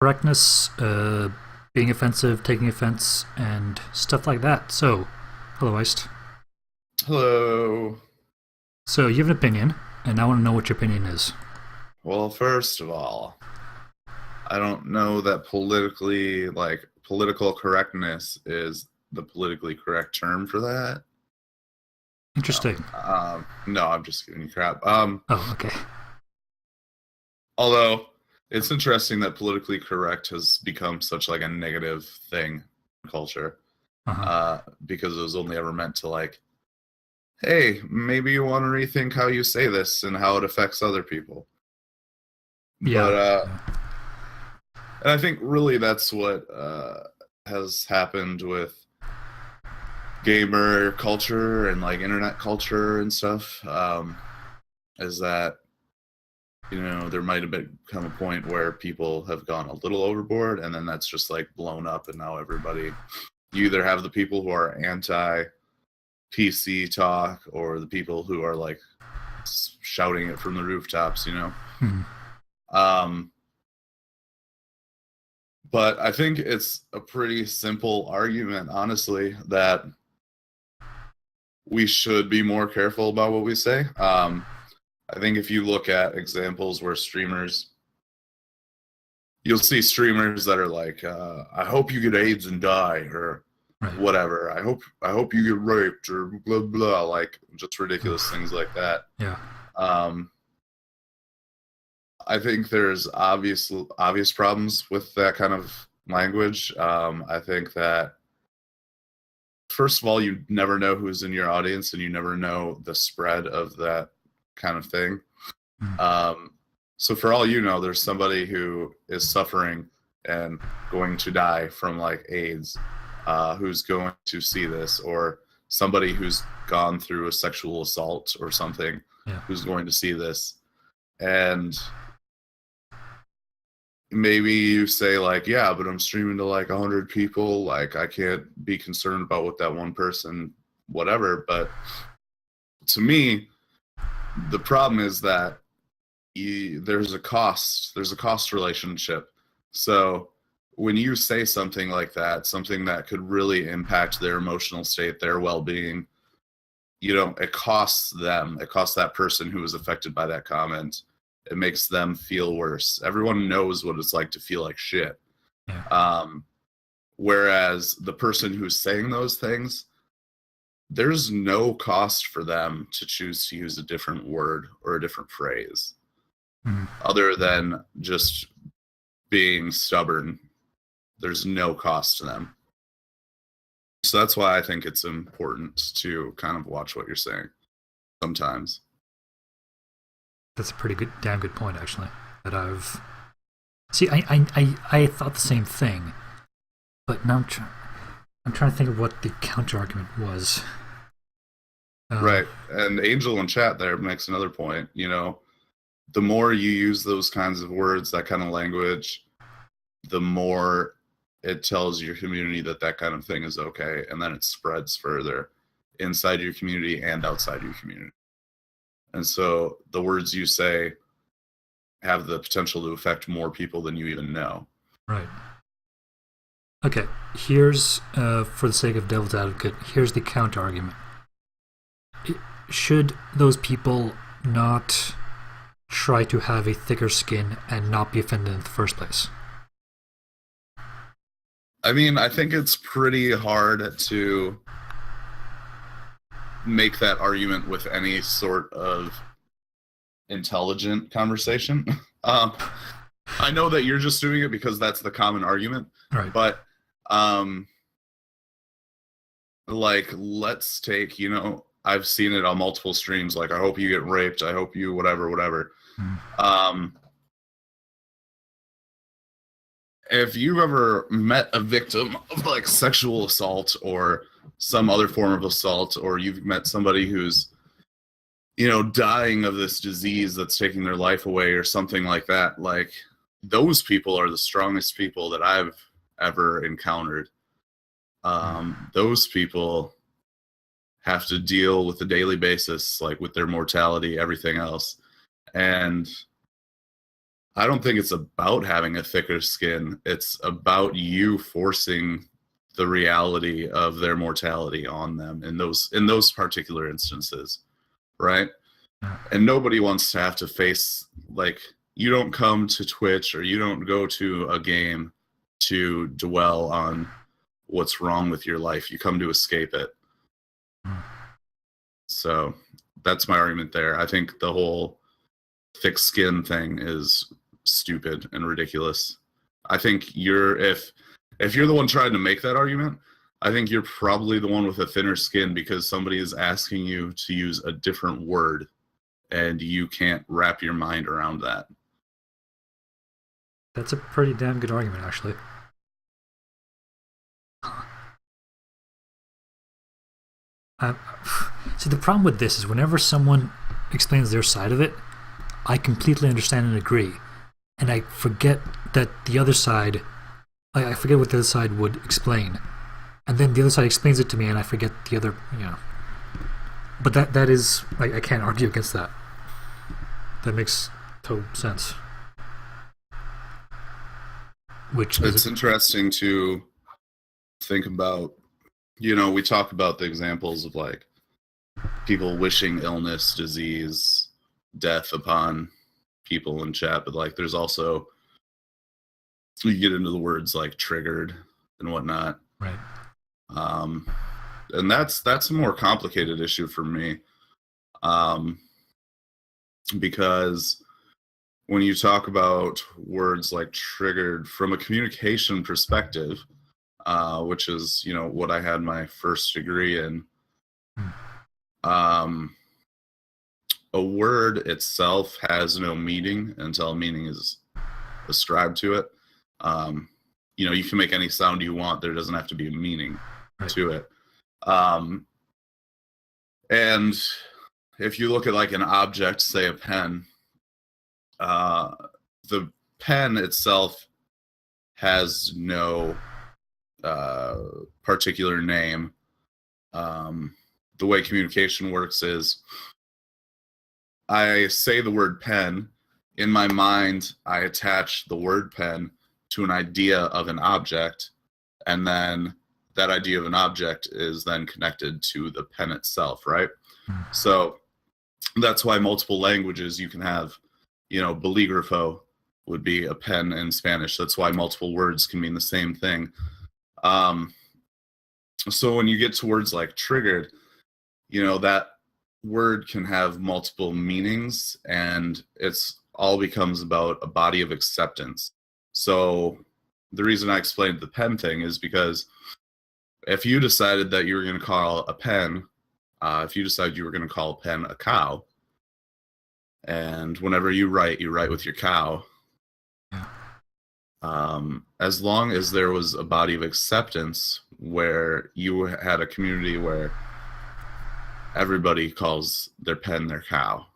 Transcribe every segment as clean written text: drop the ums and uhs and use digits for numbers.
correctness, being offensive, taking offense, and stuff like that. So, hello, Iced. Hello. So, you have an opinion, and I want to know what your opinion is. Well, first of all, I don't know that political correctness is the politically correct term for that. No, Interesting. no, I'm just giving you crap. Oh, okay. Although it's interesting that politically correct has become such like a negative thing in culture, Uh huh. because it was only ever meant to like, hey, maybe you want to rethink how you say this and how it affects other people. But Yeah. and I think really that's what has happened with gamer culture and like internet culture and stuff. Is that there might have become a point where people have gone a little overboard, and then that's just like blown up, and now everybody, you either have the people who are anti PC talk or the people who are like shouting it from the rooftops. Hmm. Um, but I think it's a pretty simple argument, honestly, that we should be more careful about what we say. I think if you look at examples where you'll see streamers that are like, I hope you get AIDS and die, or Right. whatever. I hope you get raped, or blah blah, like just ridiculous Oof. things like that. Yeah. Um, I think there's obvious problems with that kind of language. I think that first of all, you never know who's in your audience, and you never know the spread of that kind of thing. Hmm. So for all you know, there's somebody who is suffering and going to die from like AIDS, who's going to see this, or somebody who's gone through a sexual assault or something, Yeah. who's going to see this. And maybe you say like, yeah, but I'm streaming to like 100 people, like I can't be concerned about what that one person, whatever. But to me, the problem is that there's a cost relationship. So when you say something like that, something that could really impact their emotional state, their well-being, it costs them, it costs that person who was affected by that comment. It makes them feel worse. Everyone knows what it's like to feel like shit. Yeah. Whereas the person who's saying those things, there's no cost for them to choose to use a different word or a different phrase, Hmm. other than just being stubborn. There's no cost to them. So that's why I think it's important to kind of watch what you're saying sometimes. That's a pretty good, damn good point, actually. That I've see. I thought the same thing, but now I'm trying to think of what the counter argument was. Right. And Angel in chat there makes another point. The more you use those kinds of words, that kind of language, the more it tells your community that that kind of thing is okay. And then it spreads further inside your community and outside your community. And so the words you say have the potential to affect more people than you even know. Right. Okay. Here's, for the sake of devil's advocate, here's the counter argument. Should those people not try to have a thicker skin and not be offended in the first place? I mean, I think it's pretty hard to make that argument with any sort of intelligent conversation. I know that you're just doing it because that's the common argument, Right. but like, let's take, I've seen it on multiple streams, like, I hope you get raped, I hope you whatever. Mm. If you've ever met a victim of like sexual assault or some other form of assault, or you've met somebody who's dying of this disease that's taking their life away or something like that, like, those people are the strongest people that I've ever encountered. Those people have to deal with a daily basis, like with their mortality, everything else. And I don't think it's about having a thicker skin. It's about you forcing the reality of their mortality on them in those particular instances, right? And nobody wants to have to face, like, you don't come to Twitch or you don't go to a game to dwell on what's wrong with your life. You come to escape it. So that's my argument there. I think the whole thick skin thing is stupid and ridiculous. I think if you're the one trying to make that argument, I think you're probably the one with a thinner skin because somebody is asking you to use a different word and you can't wrap your mind around that. That's a pretty damn good argument, actually. See, the problem with this is whenever someone explains their side of it, I completely understand and agree. And I forget that the other side, I forget what the other side would explain. And then the other side explains it to me and I forget the other, But that is, I can't argue against that. That makes total sense. It's interesting to think about, we talk about the examples of like people wishing illness, disease, death upon people in chat, but like there's also, you get into the words like triggered and whatnot. Right. And that's a more complicated issue for me. Because when you talk about words like triggered from a communication perspective, which is, what I had my first degree in, a word itself has no meaning until meaning is ascribed to it. You can make any sound you want. There doesn't have to be a meaning to it. And if you look at like an object, say a pen, the pen itself has no particular name. The way communication works is I say the word pen. In my mind, I attach the word pen to an idea of an object, and then that idea of an object is then connected to the pen itself, right? So that's why multiple languages you can have, bolígrafo would be a pen in Spanish. That's why multiple words can mean the same thing. So when you get to words like triggered, that word can have multiple meanings, and it's all becomes about a body of acceptance. So the reason I explained the pen thing is because if you decided that you were going to call a pen, if you decided you were going to call a pen a cow, and whenever you write with your cow, as long as there was a body of acceptance where you had a community where everybody calls their pen their cow,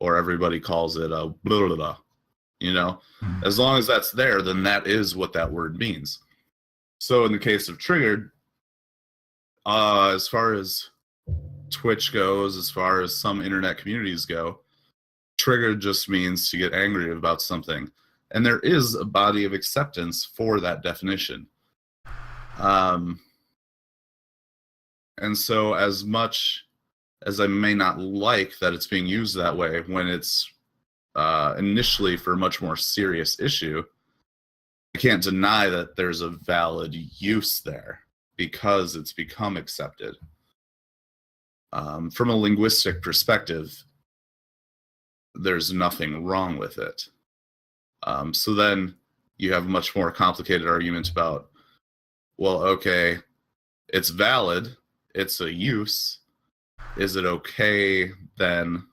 or everybody calls it a blah, blah, blah, as long as that's there, then that is what that word means. So in the case of triggered, as far as Twitch goes, as far as some internet communities go, triggered just means to get angry about something. And there is a body of acceptance for that definition. And so as much as I may not like that it's being used that way when it's initially for a much more serious issue, I can't deny that there's a valid use there because it's become accepted. From a linguistic perspective, there's nothing wrong with it. So then you have a much more complicated argument about, well, okay, it's valid, it's a use. Is it okay then,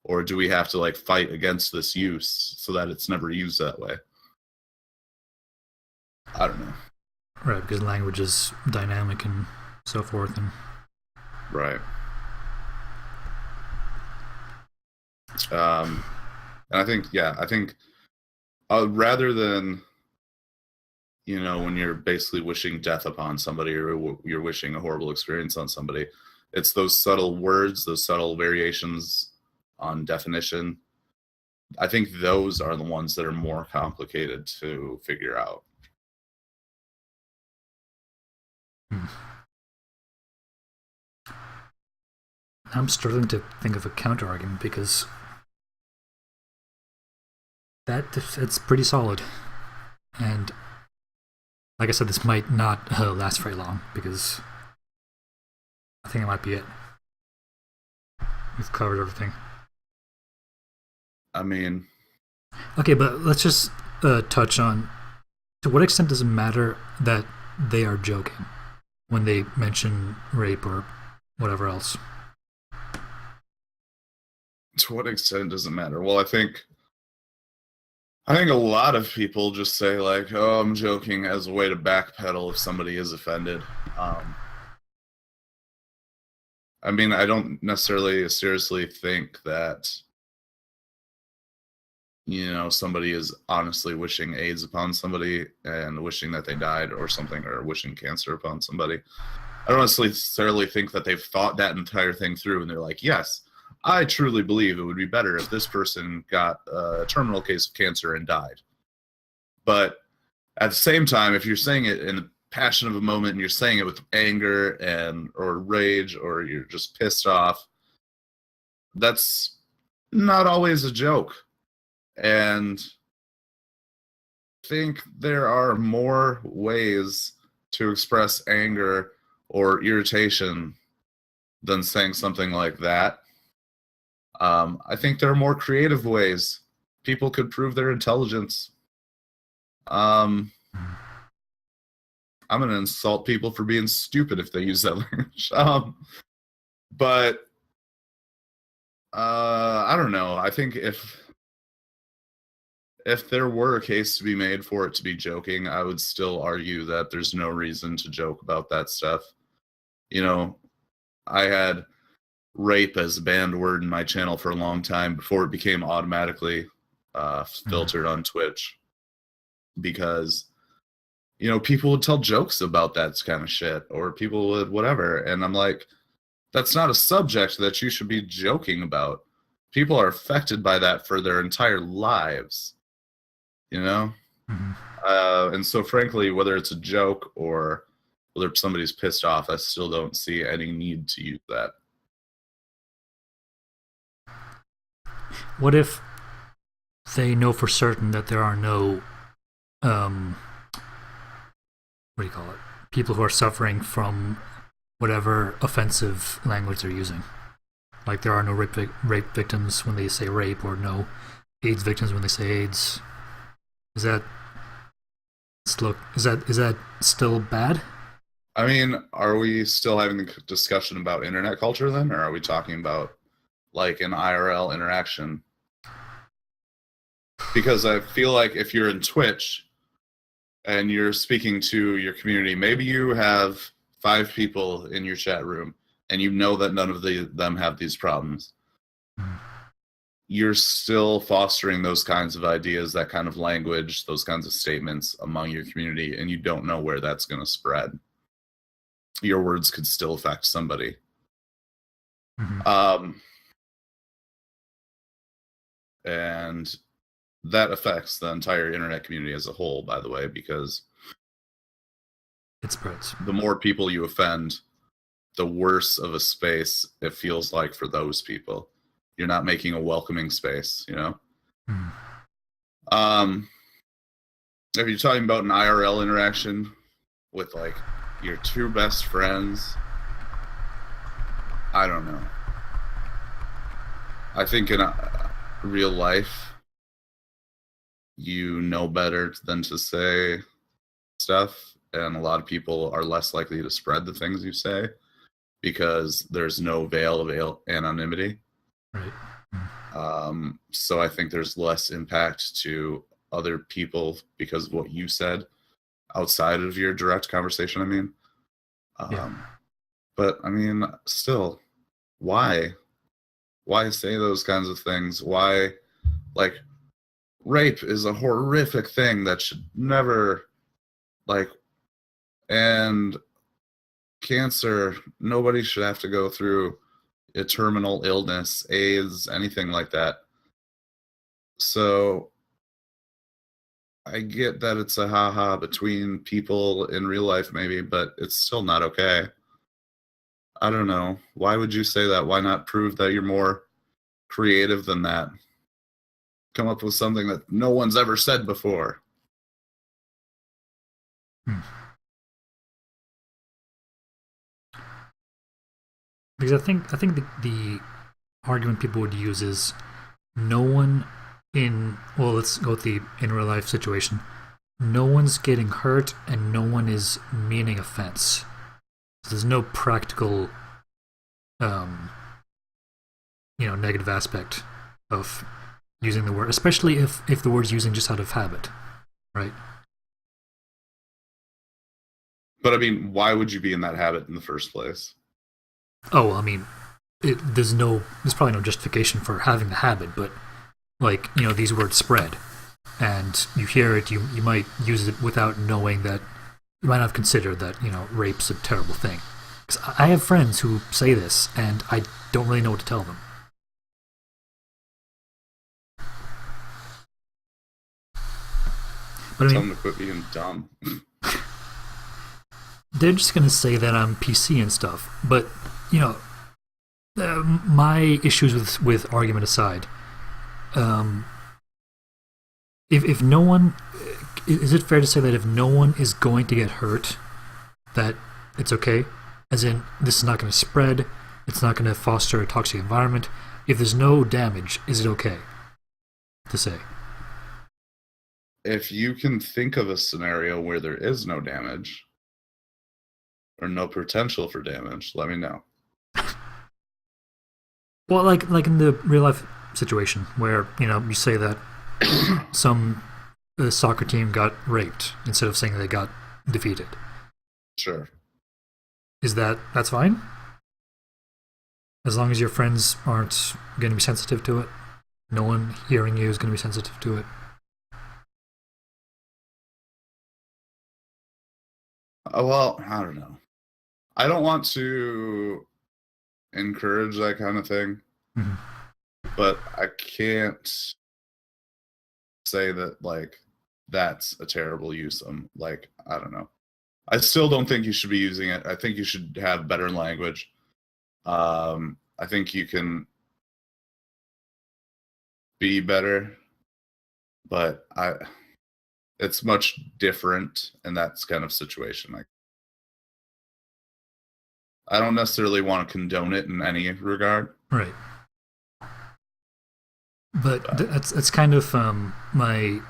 or do we have to like fight against this use so that it's never used that way? I don't know. Right, because language is dynamic and so forth. And right. And I think rather than, when you're basically wishing death upon somebody or you're wishing a horrible experience on somebody, it's those subtle words, those subtle variations on definition I think those are the ones that are more complicated to figure out. I'm struggling to think of a counter argument because it's pretty solid. And like I said, this might not last very long because I think it might be it. We've covered everything. I mean, okay, but let's just touch on to what extent does it matter that they are joking when they mention rape or whatever else? To what extent does it matter? Well, I think a lot of people just say like, "Oh, I'm joking," as a way to backpedal if somebody is offended. I mean, I don't necessarily seriously think that, somebody is honestly wishing AIDS upon somebody and wishing that they died or something, or wishing cancer upon somebody. I don't necessarily think that they've thought that entire thing through and they're like, yes, I truly believe it would be better if this person got a terminal case of cancer and died. But at the same time, if you're saying it in the passion of a moment and you're saying it with anger or rage, or you're just pissed off, that's not always a joke. And I think there are more ways to express anger or irritation than saying something like that. I think there are more creative ways people could prove their intelligence. I'm going to insult people for being stupid if they use that language. But I don't know. I think if there were a case to be made for it to be joking, I would still argue that there's no reason to joke about that stuff. I had rape as a banned word in my channel for a long time before it became automatically filtered on Twitch, because people would tell jokes about that kind of shit, or people would whatever, and I'm like, that's not a subject that you should be joking about. People are affected by that for their entire lives, Mm-hmm. And so frankly, whether it's a joke or whether somebody's pissed off, I still don't see any need to use that. What if they know for certain that there are no what do you call it? People who are suffering from whatever offensive language they're using. Like there are no rape victims when they say rape, or no AIDS victims when they say AIDS. Is that still bad? I mean, are we still having the discussion about internet culture then, or are we talking about like an IRL interaction? Because I feel like if you're in Twitch and you're speaking to your community, maybe you have 5 people in your chat room and you know that none of them have these problems. You're still fostering those kinds of ideas, that kind of language, those kinds of statements among your community, and you don't know where that's going to spread. Your words could still affect somebody. Mm-hmm. And that affects the entire internet community as a whole, by the way, because it spreads. The more people you offend, the worse of a space it feels like for those people. You're not making a welcoming space, Mm. If you're talking about an IRL interaction with like your 2 best friends, I don't know. I think in real life, you know better than to say stuff, and a lot of people are less likely to spread the things you say because there's no veil of anonymity. Right. So I think there's less impact to other people because of what you said outside of your direct conversation. I mean, but I mean, still, why say those kinds of things? Why, like, rape is a horrific thing that should never, like, and cancer, nobody should have to go through a terminal illness, AIDS, anything like that. So I get that it's a haha between people in real life, maybe, but it's still not okay. I don't know. Why would you say that? Why not prove that you're more creative than that? Come up with something that no one's ever said before. Hmm. Because I think the argument people would use is no one in, well, let's go with the in real life situation. No one's getting hurt and no one is meaning offense. So there's no practical, um, negative aspect of using the word, especially if the word's using just out of habit, right? But I mean, why would you be in that habit in the first place? Oh, well, I mean, there's probably no justification for having the habit, but like these words spread, and you hear it, you might use it without knowing that. You might not have considered that rape's a terrible thing. Because I have friends who say this, and I don't really know what to tell them. But I Tell mean, them to quit being dumb. they're just gonna say that I'm PC and stuff. But my issues with argument aside, if no one, is it fair to say that if no one is going to get hurt, that it's okay? As in, this is not going to spread, it's not going to foster a toxic environment. If there's no damage, is it okay to say? If you can think of a scenario where there is no damage or no potential for damage, let me know. Well, like in the real life situation where you say that some soccer team got raped instead of saying they got defeated. Sure. That's fine? As long as your friends aren't going to be sensitive to it? No one hearing you is going to be sensitive to it? Well, I don't know. I don't want to encourage that kind of thing, Mm-hmm. but I can't say that like that's a terrible use of like I don't know. I still don't think you should be using it. I think you should have better language. I think you can be better, but it's much different in that kind of situation. Like I don't necessarily want to condone it in any regard. Right. But that's kind of my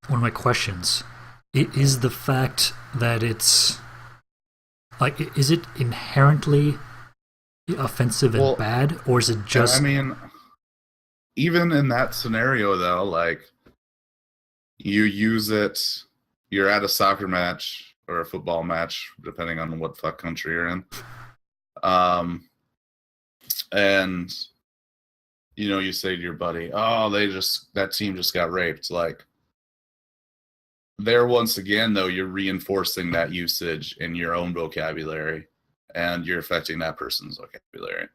one of my questions. It is the fact that it's like, is it inherently offensive and Well, bad, or is it just? I mean, even in that scenario, though, like you use it, you're at a soccer match or a football match, depending on what fuck country you're in, and you say to your buddy, "Oh, that team just got raped." Like, there once again, though, you're reinforcing that usage in your own vocabulary, and you're affecting that person's vocabulary.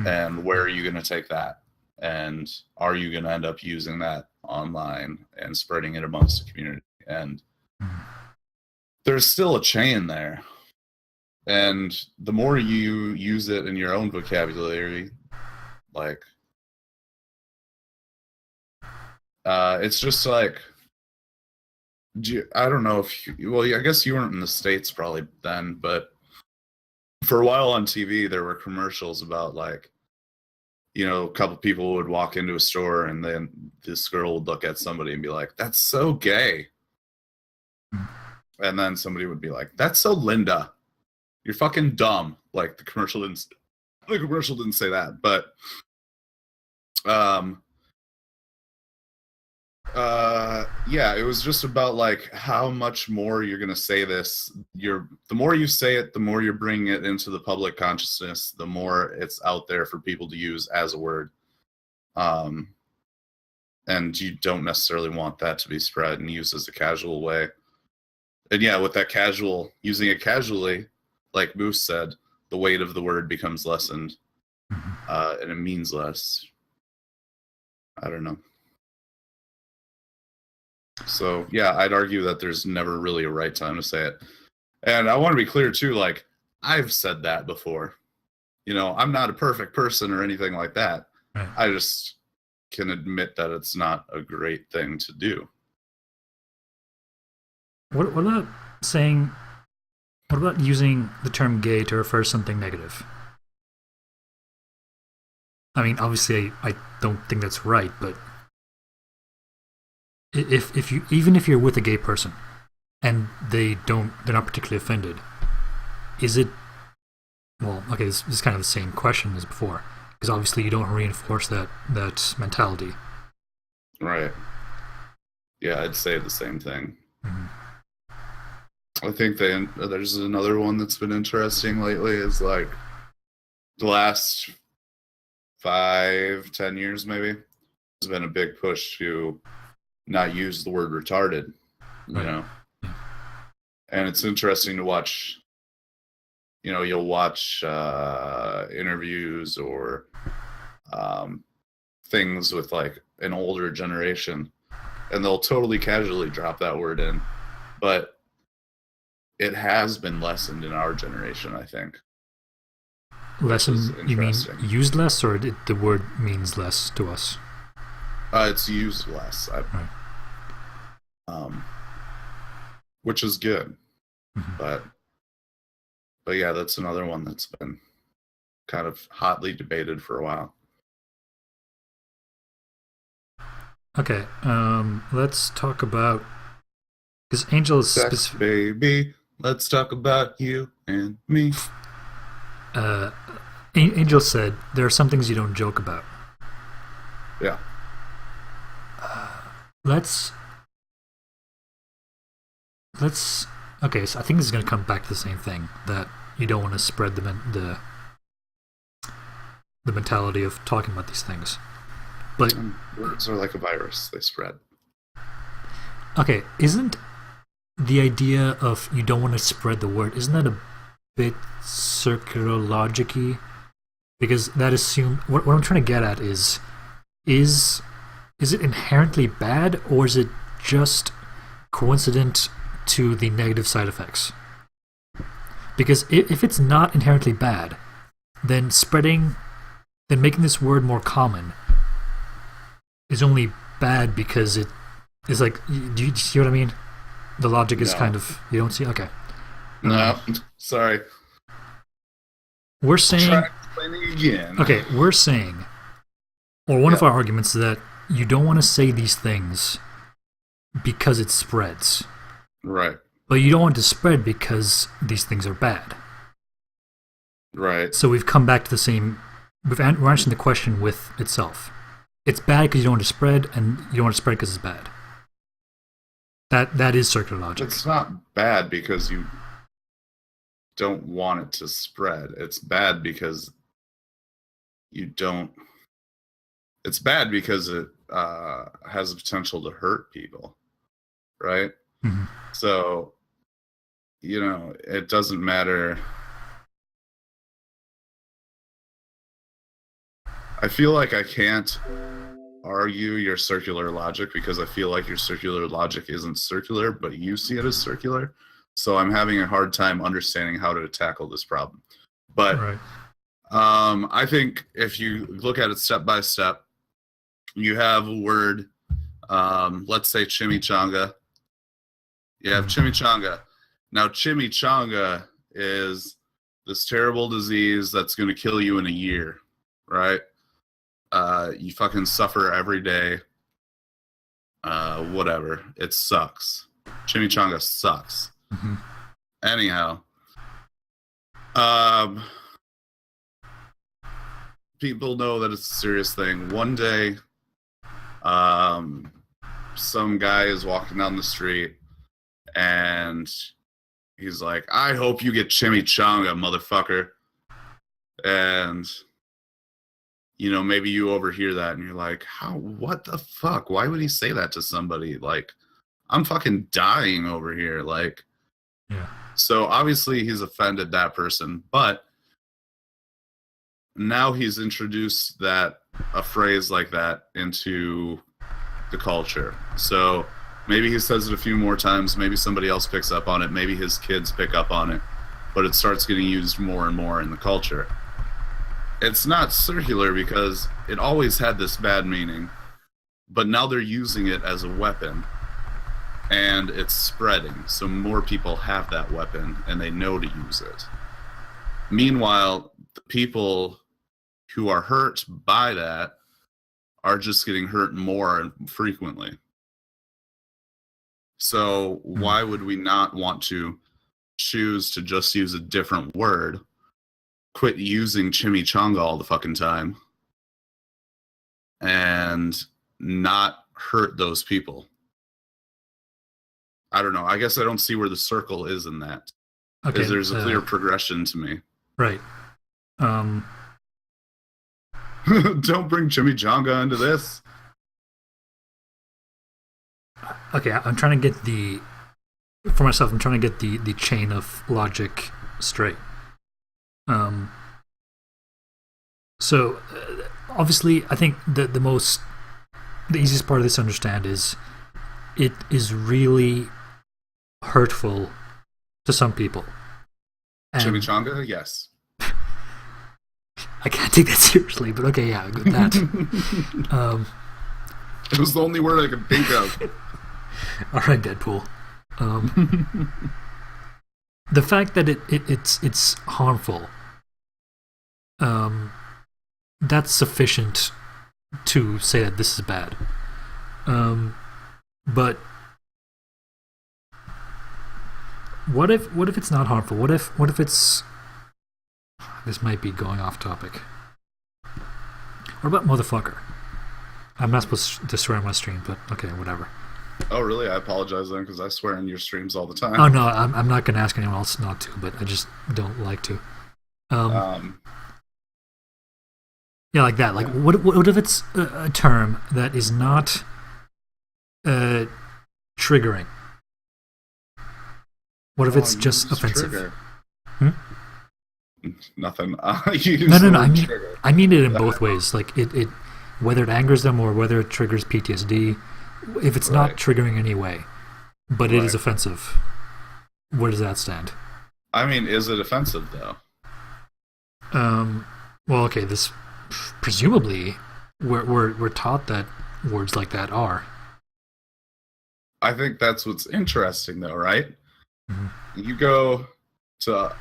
And where are you going to take that? And are you going to end up using that online and spreading it amongst the community? And there's still a chain there. And the more you use it in your own vocabulary, like, it's just like, I don't know if I guess you weren't in the States probably then, but for a while on TV, there were commercials about like, a couple people would walk into a store and then this girl would look at somebody and be like, "That's so gay." And then somebody would be like, "That's so Linda. You're fucking dumb." Like the commercial didn't say that, but yeah, it was just about like how much more you're gonna say this. The more you say it, the more you're bringing it into the public consciousness, the more it's out there for people to use as a word. And you don't necessarily want that to be spread and used as a casual way. And yeah, with that using it casually, like Moose said, the weight of the word becomes lessened, and it means less. I don't know. So yeah, I'd argue that there's never really a right time to say it. And I want to be clear too, like I've said that before. I'm not a perfect person or anything like that. Right. I just can admit that it's not a great thing to do. What about saying? What about using the term "gay" to refer to something negative? I mean, obviously, I don't think that's right, but if you even if you're with a gay person and they're not particularly offended, is it? Well, okay, this is kind of the same question as before, because obviously you don't reinforce that mentality. Right. Yeah, I'd say the same thing. Mm-hmm. I think there's another one that's been interesting lately is like the last 5-10 years maybe there's been a big push to not use the word retarded, Yeah. And it's interesting to watch. You'll watch interviews or things with like an older generation, and they'll totally casually drop that word in, but it has been lessened in our generation, I think. Lessened? You mean used less, or the word means less to us? It's used less, Right. Which is good. Mm-hmm. But yeah, that's another one that's been kind of hotly debated for a while. Okay, let's talk about, because Angel is Sex, baby. Let's talk about you and me. Angel said there are some things you don't joke about. Yeah. Let's. Okay, so I think this is going to come back to the same thing, that you don't want to spread the mentality of talking about these things. But words are like a virus; they spread. Okay, isn't the idea of you don't want to spread the word, isn't that a bit circular logic-y? Because that assumes what I'm trying to get at is it inherently bad, or is it just coincident to the negative side effects? Because if it's not inherently bad, then making this word more common is only bad because it is like, do you see what I mean? The logic is kind of, you don't see? Okay. No, sorry. We're saying, try explaining again. Okay, we're saying, or one of our arguments is that you don't want to say these things because it spreads. Right. But you don't want it to spread because these things are bad. Right. So we've come back to the same, we're answering the question with itself. It's bad because you don't want to spread, and you don't want to spread because it's bad. That is circular logic. It's not bad because you don't want it to spread. It's bad because you don't. It's bad because it has the potential to hurt people, right? Mm-hmm. So, it doesn't matter. I feel like I can't argue your circular logic because I feel like your circular logic isn't circular, but you see it as circular. So I'm having a hard time understanding how to tackle this problem. But right. I think if you look at it step by step, you have a word, let's say chimichanga. You have chimichanga. Now, chimichanga is this terrible disease that's going to kill you in a year, right? You fucking suffer every day. Whatever. It sucks. Chimichanga sucks. Mm-hmm. Anyhow, people know that it's a serious thing. One day, some guy is walking down the street and he's like, I hope you get chimichanga, motherfucker. And maybe you overhear that and you're like, what the fuck? Why would he say that to somebody? Like, I'm fucking dying over here. Like, yeah. So obviously he's offended that person, but now he's introduced a phrase like that into the culture. So Maybe he says it a few more times. Maybe somebody else picks up on it. Maybe his kids pick up on it. But it starts getting used more and more in the culture. It's not circular because it always had this bad meaning. But now they're using it as a weapon. And it's spreading. So more people have that weapon and they know to use it. Meanwhile, the people who are hurt by that are just getting hurt more and frequently. So why would we not want to choose to just use a different word, quit using chimichanga all the fucking time, and not hurt those people? I don't know. I guess I don't see where the circle is in that. Okay, because there's a clear progression to me. Right. Don't bring chimichanga into this. Okay, I'm trying to get the chain of logic straight. So obviously, I think the easiest part of this to understand is it is really hurtful to some people. And chimichanga, yes. I can't take that seriously, but okay, yeah, with that. It was the only word I could think of. All right, Deadpool. The fact that it's harmful, that's sufficient to say that this is bad. But what if it's not harmful? What if it's... This might be going off topic. What about motherfucker? I'm not supposed to swear on my stream, but okay, whatever. Oh, really? I apologize then, because I swear in your streams all the time. Oh, no, I'm not going to ask anyone else not to, but I just don't like to. Yeah, like that. Like, what if it's a term that is not triggering? What if it's just offensive? Nothing. No. I mean it in both ways. Like it, whether it angers them or whether it triggers PTSD. If it's not triggering any way, but it is offensive, where does that stand? I mean, is it offensive though? Well, okay. This presumably we're taught that words like that are. I think that's what's interesting, though, right? Mm-hmm. You go to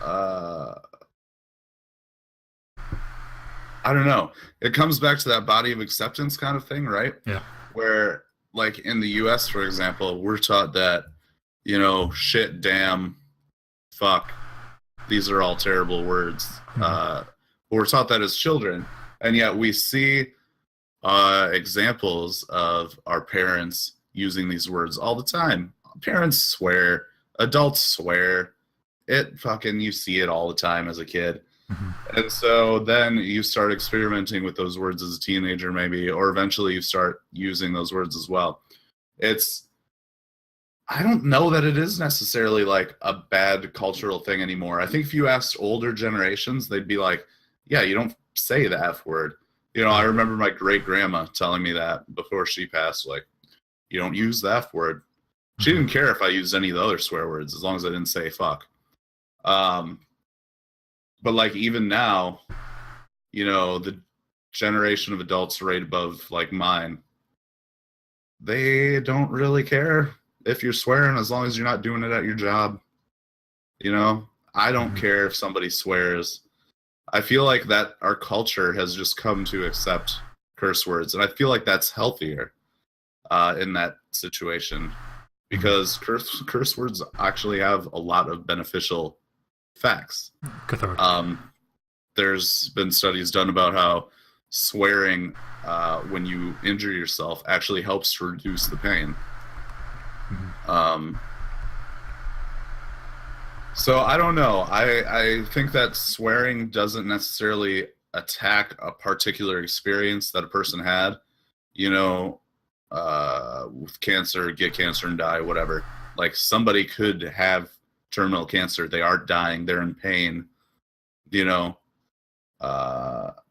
I don't know. It comes back to that body of acceptance kind of thing, right? Yeah. Where, like in the U.S., for example, we're taught that, shit, damn, fuck, these are all terrible words. Mm-hmm. We're taught that as children, and yet we see examples of our parents using these words all the time. Parents swear, adults swear. You see it all the time as a kid. Mm-hmm. And so then you start experimenting with those words as a teenager, maybe, or eventually you start using those words as well. I don't know that it is necessarily like a bad cultural thing anymore. I think if you asked older generations, they'd be like, yeah, you don't say the F word. I remember my great grandma telling me that before she passed, like, you don't use the F word. She didn't care if I used any of the other swear words as long as I didn't say fuck. But like even now, the generation of adults right above like mine, they don't really care if you're swearing as long as you're not doing it at your job. I don't care if somebody swears. I feel like that our culture has just come to accept curse words, and I feel like that's healthier in that situation because curse words actually have a lot of beneficial facts. There's been studies done about how swearing when you injure yourself actually helps to reduce the pain. Mm-hmm. So I don't know. I think that swearing doesn't necessarily attack a particular experience that a person had, with cancer, get cancer and die, whatever. Like somebody could have terminal cancer. They aren't dying. They're in pain.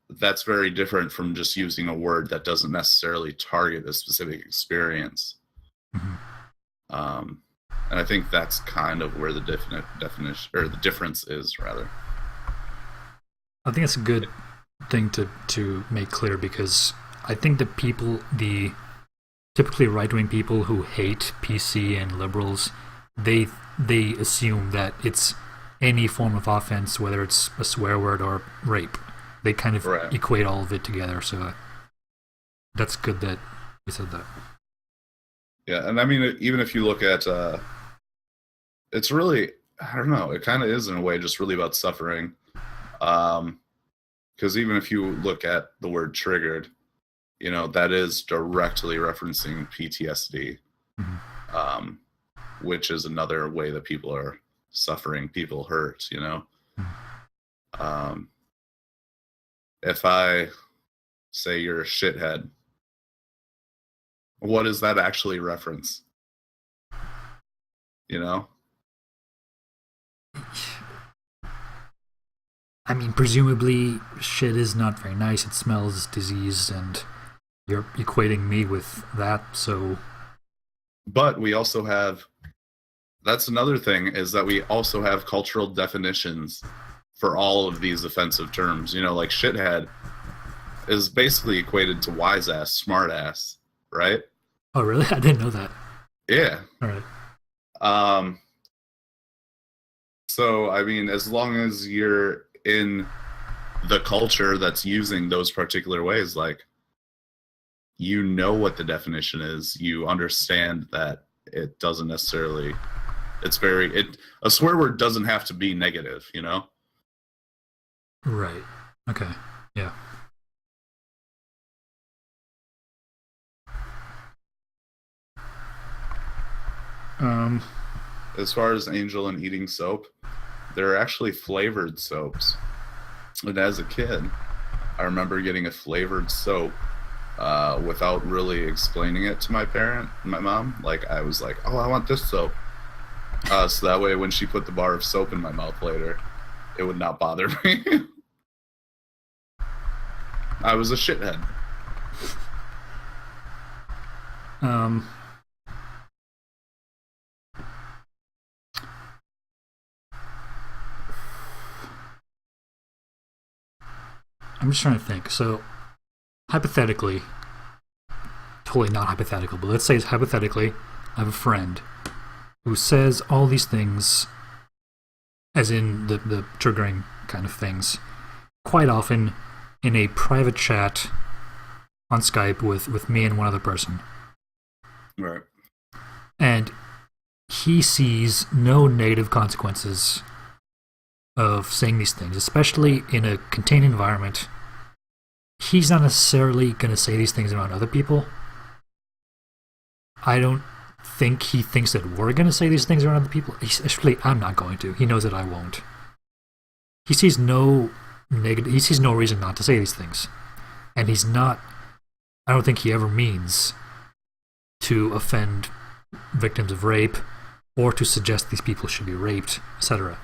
That's very different from just using a word that doesn't necessarily target a specific experience. Mm-hmm. And I think that's kind of where the definition or the difference is, rather. I think it's a good thing to make clear, because I think the typically right-wing people who hate PC and liberals, they assume that it's any form of offense, whether it's a swear word or rape. They kind of equate all of it together. So that's good that we said that. Yeah, and I mean, even if you look at, it's really, I don't know, it kind of is in a way just really about suffering. Because even if you look at the word triggered, you know, that is directly referencing PTSD, which is another way that people are suffering, people hurt, you know. If I say you're a shithead, what does that actually reference? You know? I mean, presumably shit is not very nice. It smells diseased, and you're equating me with that, so... But we also have... That's another thing, is that we also have cultural definitions for all of these offensive terms. You know, like shithead is basically equated to wise ass, smart ass, right? Oh, really? I didn't know that. Yeah. All right. So, I mean, as long as you're in the culture that's using those particular ways, like, you know what the definition is. You understand that it doesn't necessarily... a swear word doesn't have to be negative, you know? Right. Okay. Yeah. As far as Angel and eating soap, there are actually flavored soaps. And as a kid, I remember getting a flavored soap without really explaining it to my mom. Like, I was like, oh, I want this soap. So that way when she put the bar of soap in my mouth later, it would not bother me. I was a shithead. I'm just trying to think. So, hypothetically, totally not hypothetical, but let's say it's hypothetically, I have a friend who says all these things, as in the triggering kind of things, quite often in a private chat on Skype with me and one other person. Right. And he sees no negative consequences of saying these things, especially in a contained environment. He's not necessarily going to say these things around other people. I don't think he thinks that we're going to say these things around other people. Especially, I'm not going to. He knows that I won't. He sees no reason not to say these things. And he's not... I don't think he ever means to offend victims of rape or to suggest these people should be raped, etc.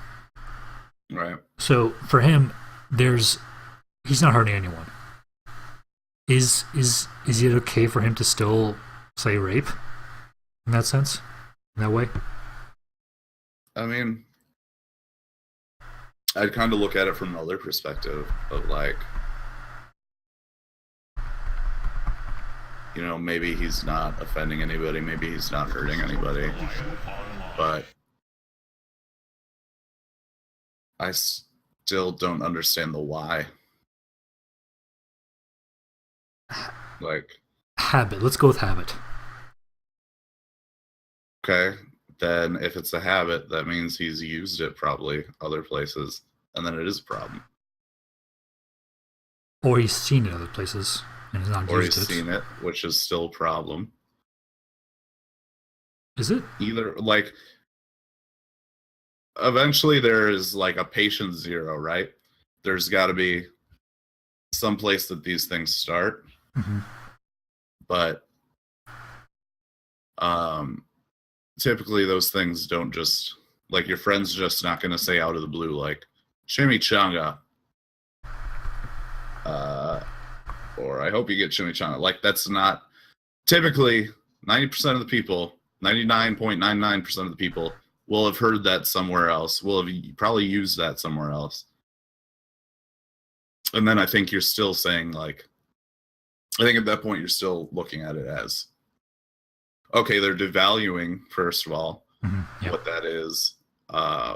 Right. So for him, he's not hurting anyone. Is it okay for him to still say rape in that sense, in that way? I mean, I'd kind of look at it from another perspective of like, you know, maybe he's not offending anybody, maybe he's not hurting anybody, but I still don't understand the why. Like, habit. Let's go with habit. Okay, then if it's a habit, that means he's used it probably other places, and then it is a problem. Or he's seen it other places and has not used it. Or he's seen it, which is still a problem. Is it? Either, like, eventually there is like a patient zero, right? There's got to be some place that these things start. Mm-hmm. But typically those things don't just, like, your friend's just not going to say out of the blue, like, chimichanga. Or I hope you get chimichanga. Like, that's not, typically 90% of the people 99.99% of the people will have heard that somewhere else, will have probably used that somewhere else. And then I think you're still saying, like, I think at that point you're still looking at it as, okay, they're devaluing, first of all, what that is,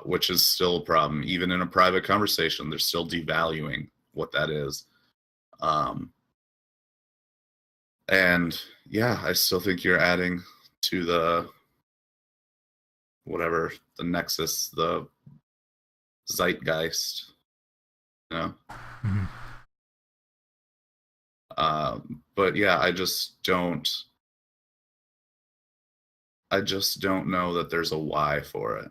which is still a problem. Even in a private conversation, they're still devaluing what that is. And yeah, I still think you're adding to the whatever, the nexus, the zeitgeist, you know? But yeah, I just don't know that there's a why for it.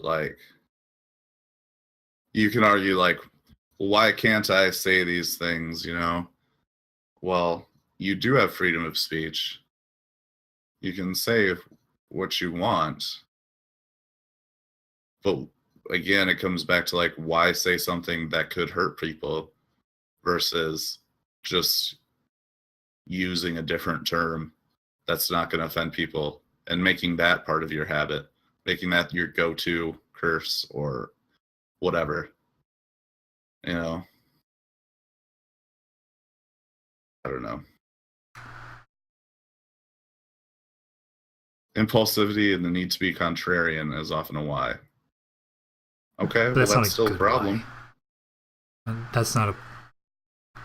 Like, you can argue, like, why can't I say these things, you know? Well, you do have freedom of speech. You can say what you want. But again, it comes back to, like, why say something that could hurt people versus just using a different term that's not going to offend people and making that part of your habit, making that your go-to curse or whatever, you know? I don't know. Impulsivity and the need to be contrarian is often a why. Okay, But well, that's still a problem. And that's not a...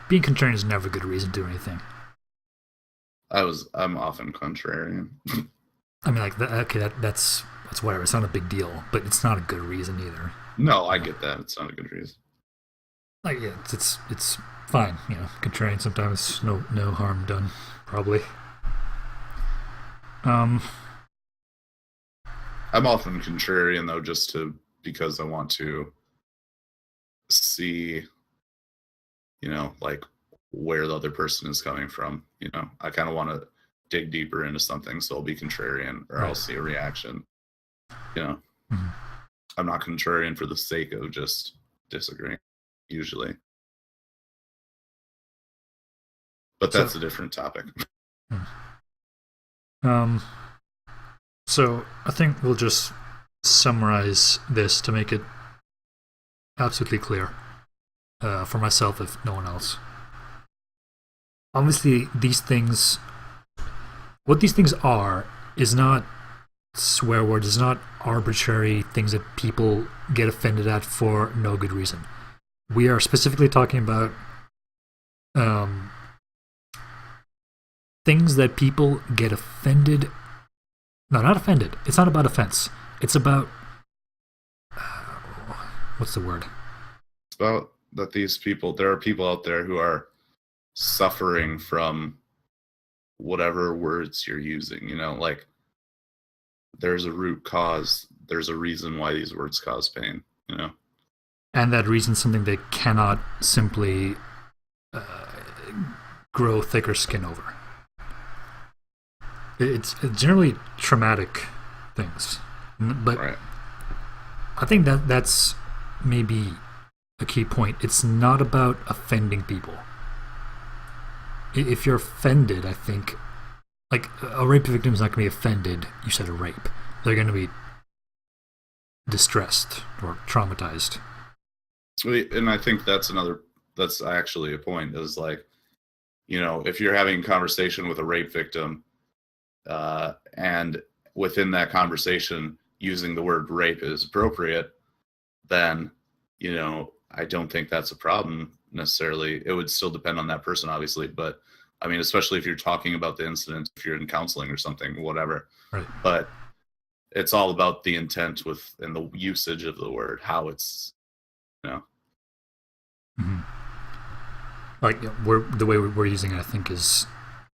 Being contrarian is never a good reason to do anything. I'm often contrarian. I mean, like, okay, that's whatever. It's not a big deal, but it's not a good reason either. No, I get that. It's not a good reason. Like, yeah, it's fine. You know, contrarian sometimes, no harm done, probably. I'm often contrarian though, just because I want to see, you know, like, where the other person is coming from. You know, I kind of want to dig deeper into something, so I'll be contrarian, or I'll see a reaction. You know, I'm not contrarian for the sake of just disagreeing, usually. But that's a different topic. So I think we'll just summarize this to make it absolutely clear for myself, if no one else. Obviously, what these things are is not swear words, is not arbitrary things that people get offended at for no good reason. We are specifically talking about things that people get offended. No, not offended. It's not about offense. It's about what's the word? It's about that there are people out there who are suffering from whatever words you're using, you know, like, there's a root cause, there's a reason why these words cause pain, you know, and that reason's something they cannot simply grow thicker skin over. It's generally traumatic things, but right. I think that's maybe a key point. It's not about offending people. If you're offended, I think, like, a rape victim is not going to be offended you said a rape. They're going to be distressed or traumatized. And I think that's actually a point, is, like, you know, if you're having a conversation with a rape victim, and within that conversation using the word rape is appropriate, then, you know, I don't think that's a problem necessarily. It would still depend on that person, obviously, but I mean, especially if you're talking about the incident, if you're in counseling or something, whatever. Right. But it's all about the intent and the usage of the word, how it's, you know. Like, the way we're using it, I think, is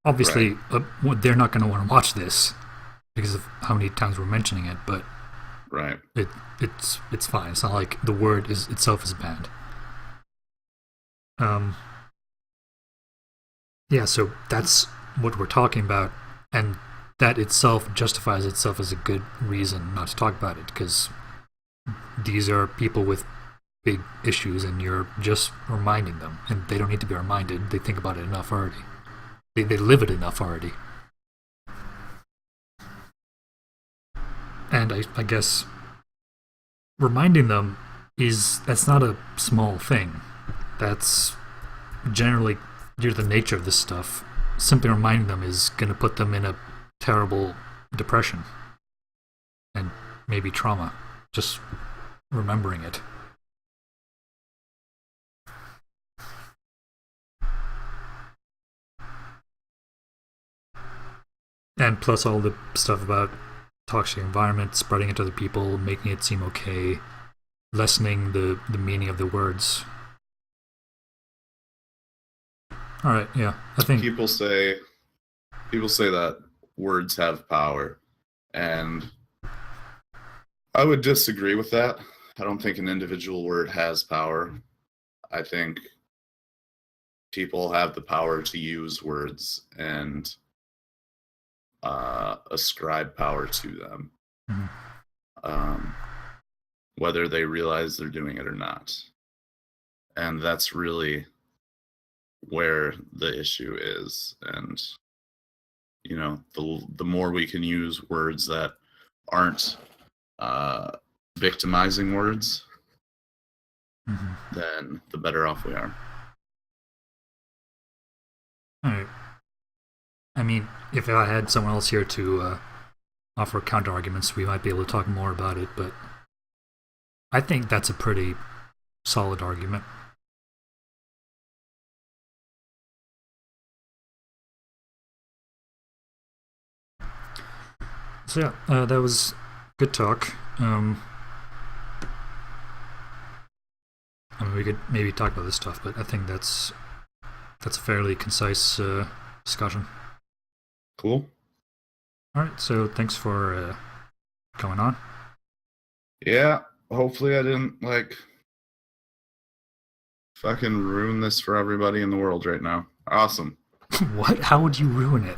obviously they're not going to want to watch this because of how many times we're mentioning it, but right, it's fine. It's not like the word itself is banned. Yeah, so that's what we're talking about, and that itself justifies itself as a good reason not to talk about it, because these are people with big issues, and you're just reminding them, and they don't need to be reminded. They think about it enough already. They live it enough already. And I guess reminding them that's not a small thing. That's generally due to the nature of this stuff. Simply reminding them is going to put them in a terrible depression and maybe trauma. Just remembering it. And plus all the stuff about toxic environment, spreading it to other people, making it seem okay, lessening the meaning of the words. Alright, yeah. I think people say that words have power, and I would disagree with that. I don't think an individual word has power. I think people have the power to use words and ascribe power to them, whether they realize they're doing it or not. And that's really where the issue is. And you know, the more we can use words that aren't victimizing words, then the better off we are. All right. I mean, if I had someone else here to offer counter arguments, we might be able to talk more about it, but I think that's a pretty solid argument. So yeah, that was good talk. I mean, we could maybe talk about this stuff, but I think that's a fairly concise discussion. Cool. All right, so thanks for coming on. Yeah, hopefully I didn't fucking ruin this for everybody in the world right now. Awesome. What? How would you ruin it?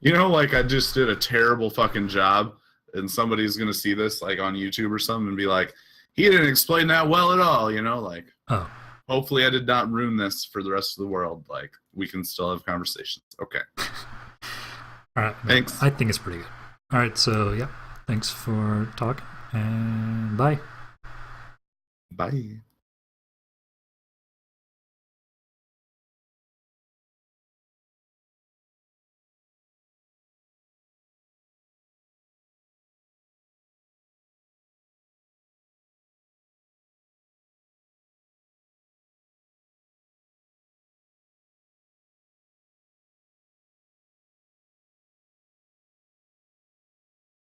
You know, I just did a terrible fucking job, and somebody's gonna see this on YouTube or something and be like, he didn't explain that well at all, you know? Oh. Hopefully I did not ruin this for the rest of the world. We can still have conversations. Okay. All right. Thanks. I think it's pretty good. All right, so yeah, thanks for talking, and bye. Bye.